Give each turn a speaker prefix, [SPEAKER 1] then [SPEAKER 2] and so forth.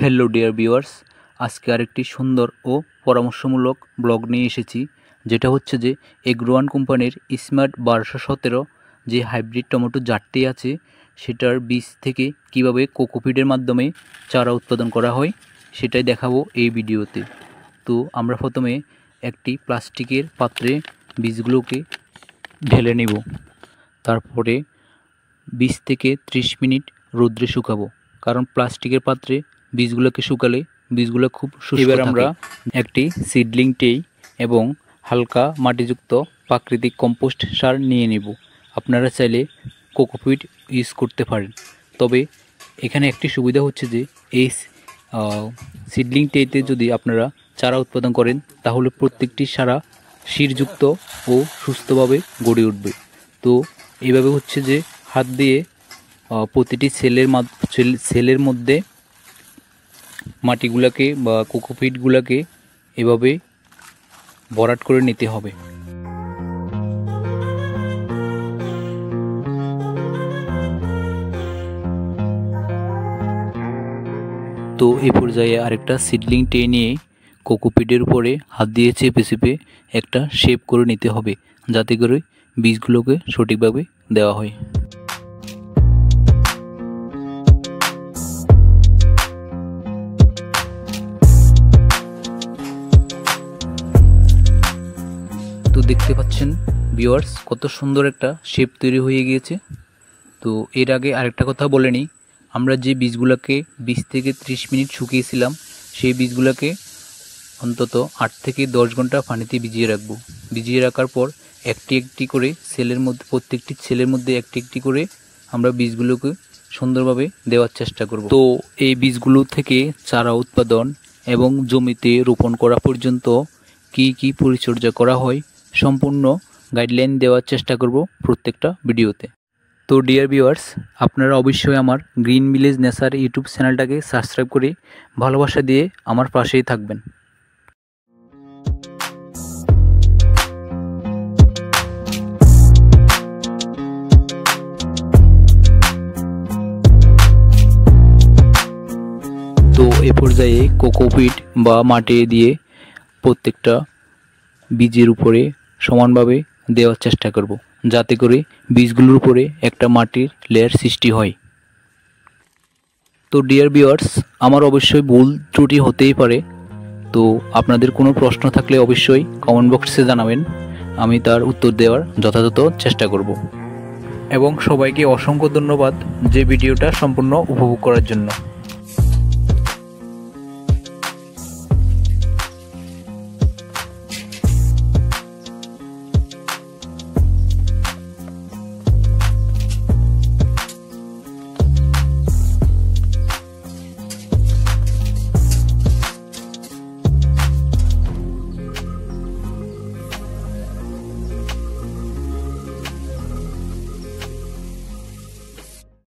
[SPEAKER 1] Hello dear viewers, আজকে আরেকটি সুন্দর ও পরামর্শমূলক ব্লগ নিয়ে এসেছি, যেটা হচ্ছে যে এগ্রোওয়ান কোম্পানির স্মার্ট 1217 যে হাইব্রিড টমেটো জাতটি আছে সেটার বীজ থেকে কিভাবে কোকোপিটের মাধ্যমে চারা উৎপাদন করা হয় সেটাই দেখাবো এই ভিডিওতে। তো আমরা প্রথমে একটি প্লাস্টিকের পাত্রে বীজগুলোকে ঢেলে নেব, তারপরে 20 থেকে 30 মিনিট রোদ্রে শুকাবো, কারণ প্লাস্টিকের পাত্রে বীজগুলোকে শুকালে বীজগুলো খুব শুষ্ক থাকে। এবার আমরা একটি সিডলিং ট্রে এবং হালকা মাটিযুক্ত প্রাকৃতিক কম্পোস্ট সার নিয়ে নেব। আপনারা চাইলে কোকোপিট ইউজ করতে পারেন, তবে এখানে একটি সুবিধা হচ্ছে যে এই সিডলিং ট্রেতে যদি আপনারা চারা উৎপাদন করেন তাহলে প্রত্যেকটি চারা শিরযুক্ত ও সুস্থভাবে গড়ে উঠবে। তো এইভাবে হচ্ছে যে হাত দিয়ে প্রতিটি সেলের মধ্যে মাটিগুলোকে বা কোকোপিটগুলোকে এভাবে ভরাট করে নিতে হবে। তো এই পর্যায়ে আরেকটা সিডলিং ট্রে নিয়ে কোকোপিটের উপরে হাত দিয়ে চেপে চেপে একটা শেপ করে নিতে হবে, যাতে করে বীজগুলোকে সঠিকভাবে দেওয়া হয়। তো দেখতে পাচ্ছেন ভিউয়ার্স, কত সুন্দর একটা শেপ তৈরি হয়ে গিয়েছে। তো এর আগে আরেকটা কথা বলে নিই, আমরা যে বীজগুলোকে 20 থেকে 30 মিনিট শুকিয়েছিলাম সেই বীজগুলোকে অন্তত 8 থেকে 10 ঘন্টা পানিতে ভিজিয়ে রাখবো। ভিজিয়ে রাখার পর একটি একটি করে প্রত্যেকটি সেলের মধ্যে একটি একটি করে আমরা বীজগুলোকে সুন্দরভাবে দেওয়ার চেষ্টা করব। তো এই বীজগুলো থেকে চারা উৎপাদন এবং জমিতে রোপণ করা পর্যন্ত কি কি পরিচর্যা করা হয় সম্পূর্ণ গাইডলাইন দেওয়ার চেষ্টা করব প্রত্যেকটা ভিডিওতে। তো ডিয়ার ভিউয়ার্স, আপনারা অবশ্যই আমার গ্রিন ভিলেজ নেচার ইউটিউব চ্যানেলটাকে সাবস্ক্রাইব করে ভালোবাসা দিয়ে আমার পাশেই থাকবেন। তো এ পর্যায়ে কোকোপিট বা মাটি দিয়ে প্রত্যেকটা বীজের উপরে সমানভাবে দেওয়ার চেষ্টা করব, যাতে করে বীজগুলোর উপরে একটা মাটির লেয়ার সৃষ্টি হয়। তো ডিয়ার ভিউয়ার্স, আমার অবশ্যই ভুল ত্রুটি হতেই পারে, তো আপনাদের কোনো প্রশ্ন থাকলে অবশ্যই কমেন্ট বক্সে জানাবেন, আমি তার উত্তর দেওয়ার যথাযথ চেষ্টা করব। এবং সবাইকে অসংখ্য ধন্যবাদ যে ভিডিওটা সম্পূর্ণ উপভোগ করার জন্য।